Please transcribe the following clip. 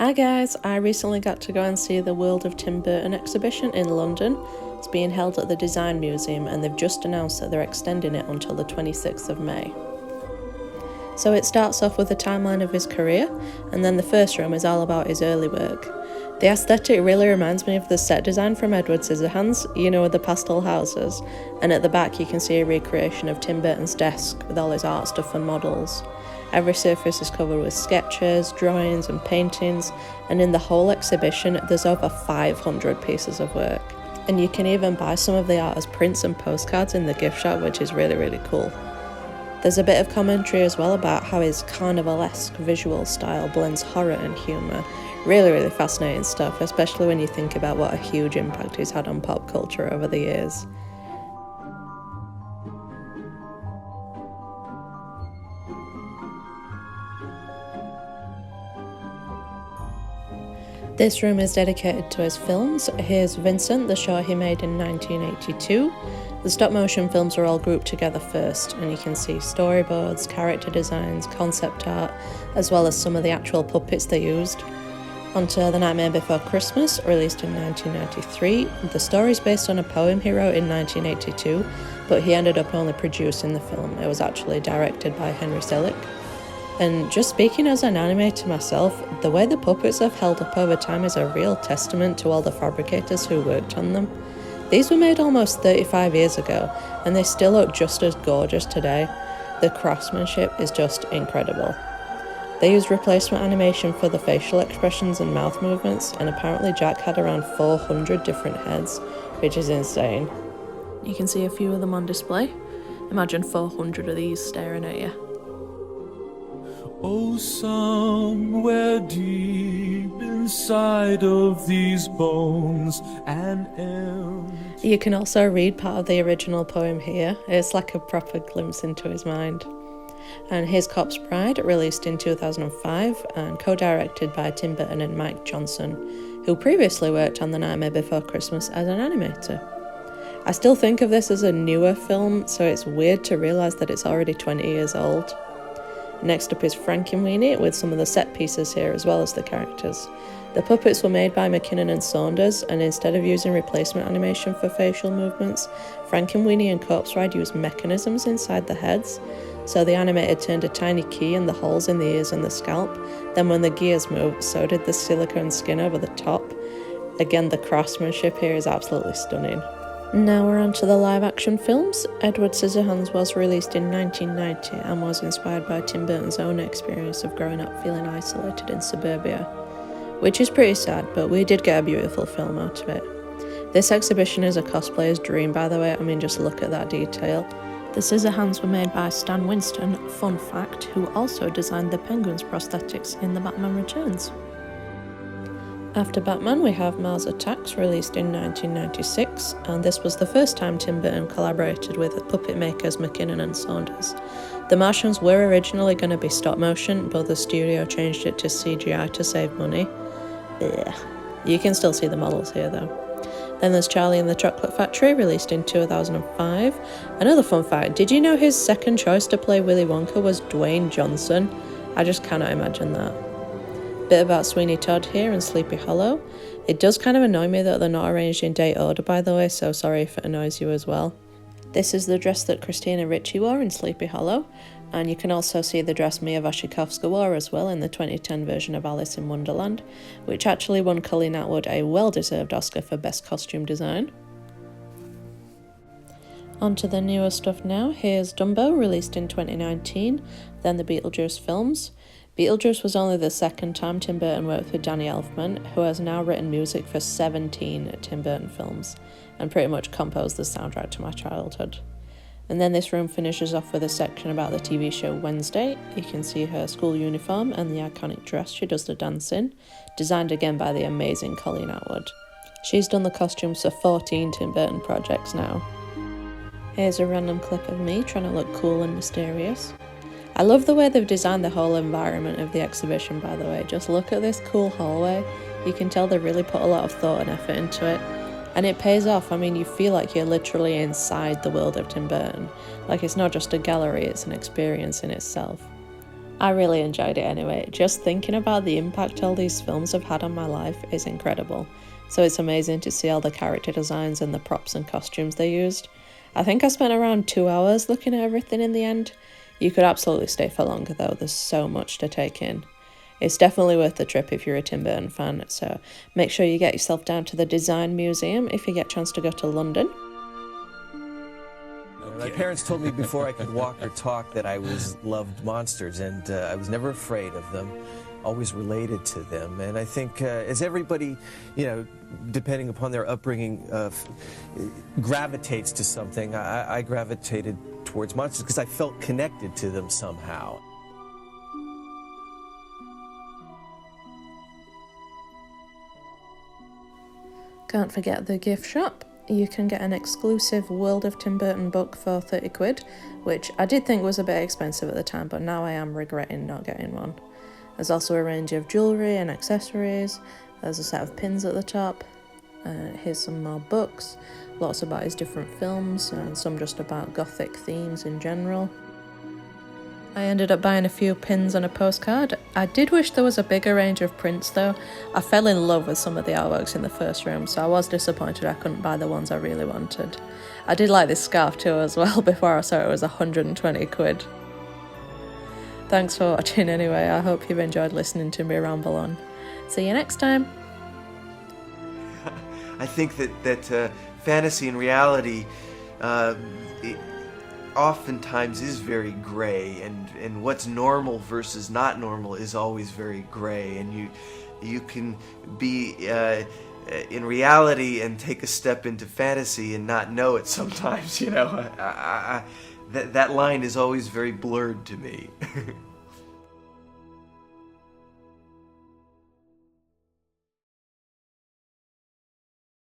Hi guys, I recently got to go and see the World of Tim Burton exhibition in London. It's being held at the Design Museum and they've just announced that they're extending it until the 26th of May. So it starts off with a timeline of his career, and then the first room is all about his early work. The aesthetic really reminds me of the set design from Edward Scissorhands, with the pastel houses, and at the back you can see a recreation of Tim Burton's desk with all his art stuff and models. Every surface is covered with sketches, drawings and paintings, and in the whole exhibition there's over 500 pieces of work. And you can even buy some of the art as prints and postcards in the gift shop, which is really cool. There's a bit of commentary as well about how his carnivalesque visual style blends horror and humour. Really fascinating stuff, especially when you think about what a huge impact he's had on pop culture over the years. This room is dedicated to his films. Here's Vincent, the short he made in 1982. The stop motion films are all grouped together first, and you can see storyboards, character designs, concept art, as well as some of the actual puppets they used. Onto The Nightmare Before Christmas, released in 1993. The story is based on a poem he wrote in 1982, but he ended up only producing the film. It was actually directed by Henry Selick. And just speaking as an animator myself, the way the puppets have held up over time is a real testament to all the fabricators who worked on them. These were made almost 35 years ago, and they still look just as gorgeous today. The craftsmanship is just incredible. They used replacement animation for the facial expressions and mouth movements, and apparently Jack had around 400 different heads, which is insane. You can see a few of them on display. Imagine 400 of these staring at you. Oh, somewhere deep inside of these bones You can also read part of the original poem here. It's like a proper glimpse into his mind. And His Corpse Bride, released in 2005 and co-directed by Tim Burton and Mike Johnson, who previously worked on The Nightmare Before Christmas as an animator. I still think of this as a newer film, so it's weird to realise that it's already 20 years old. Next up is Frankenweenie, with some of the set pieces here as well as the characters. The puppets were made by McKinnon and Saunders, and instead of using replacement animation for facial movements, Frankenweenie and Corpse Bride used mechanisms inside the heads. So the animator turned a tiny key in the holes in the ears and the scalp. Then when the gears moved, so did the silicone skin over the top. Again, the craftsmanship here is absolutely stunning. Now we're on to the live-action films. Edward Scissorhands was released in 1990 and was inspired by Tim Burton's own experience of growing up feeling isolated in suburbia. Which is pretty sad, but we did get a beautiful film out of it. This exhibition is a cosplayer's dream, by the way. I mean, just look at that detail. The Scissorhands were made by Stan Winston, fun fact, who also designed the Penguin's prosthetics in The Batman Returns. After Batman, we have Mars Attacks, released in 1996, and this was the first time Tim Burton collaborated with the puppet makers McKinnon and Saunders. The Martians were originally going to be stop motion, but the studio changed it to CGI to save money. Ugh. You can still see the models here though. Then there's Charlie and the Chocolate Factory, released in 2005. Another fun fact, did you know his second choice to play Willy Wonka was Dwayne Johnson? I just cannot imagine that. Bit about Sweeney Todd here and Sleepy Hollow. It does kind of annoy me that they're not arranged in date order, by the way, so sorry if it annoys you as well. This is the dress that Christina Ricci wore in Sleepy Hollow, and you can also see the dress Mia Wasikowska wore as well in the 2010 version of Alice in Wonderland, which actually won Colleen Atwood a well-deserved Oscar for Best Costume Design. On to the newer stuff now. Here's Dumbo, released in 2019, then the Beetlejuice films. Beetlejuice was only the second time Tim Burton worked with Danny Elfman, who has now written music for 17 Tim Burton films, and pretty much composed the soundtrack to my childhood. And then this room finishes off with a section about the TV show Wednesday. You can see her school uniform and the iconic dress she does the dance in, designed again by the amazing Colleen Atwood. She's done the costumes for 14 Tim Burton projects now. Here's a random clip of me trying to look cool and mysterious. I love the way they've designed the whole environment of the exhibition, by the way. Just look at this cool hallway. You can tell they really put a lot of thought and effort into it. And it pays off. I mean, you feel like you're literally inside the world of Tim Burton. Like, it's not just a gallery, it's an experience in itself. I really enjoyed it anyway. Just thinking about the impact all these films have had on my life is incredible. So it's amazing to see all the character designs and the props and costumes they used. I think I spent around 2 hours looking at everything in the end. You could absolutely stay for longer though, there's so much to take in. It's definitely worth the trip if you're a Tim Burton fan, so make sure you get yourself down to the Design Museum if you get a chance to go to London. My parents told me before I could walk or talk that I loved monsters, and I was never afraid of them, always related to them. And I think as everybody, depending upon their upbringing, gravitates to something, I gravitated towards monsters because I felt connected to them somehow. Can't forget the gift shop. You can get an exclusive World of Tim Burton book for 30 quid, which I did think was a bit expensive at the time, but now I am regretting not getting one. There's also a range of jewellery and accessories. There's a set of pins at the top. Here's some more books, lots about his different films, and some just about gothic themes in general. I ended up buying a few pins and a postcard. I did wish there was a bigger range of prints though. I fell in love with some of the artworks in the first room, so I was disappointed I couldn't buy the ones I really wanted. I did like this scarf too as well. Before I saw it was 120 quid. Thanks for watching anyway. I hope you've enjoyed listening to me ramble on. See you next time. I think that fantasy and reality oftentimes is very gray, and what's normal versus not normal is always very gray, and you can be in reality and take a step into fantasy and not know it sometimes. That line is always very blurred to me.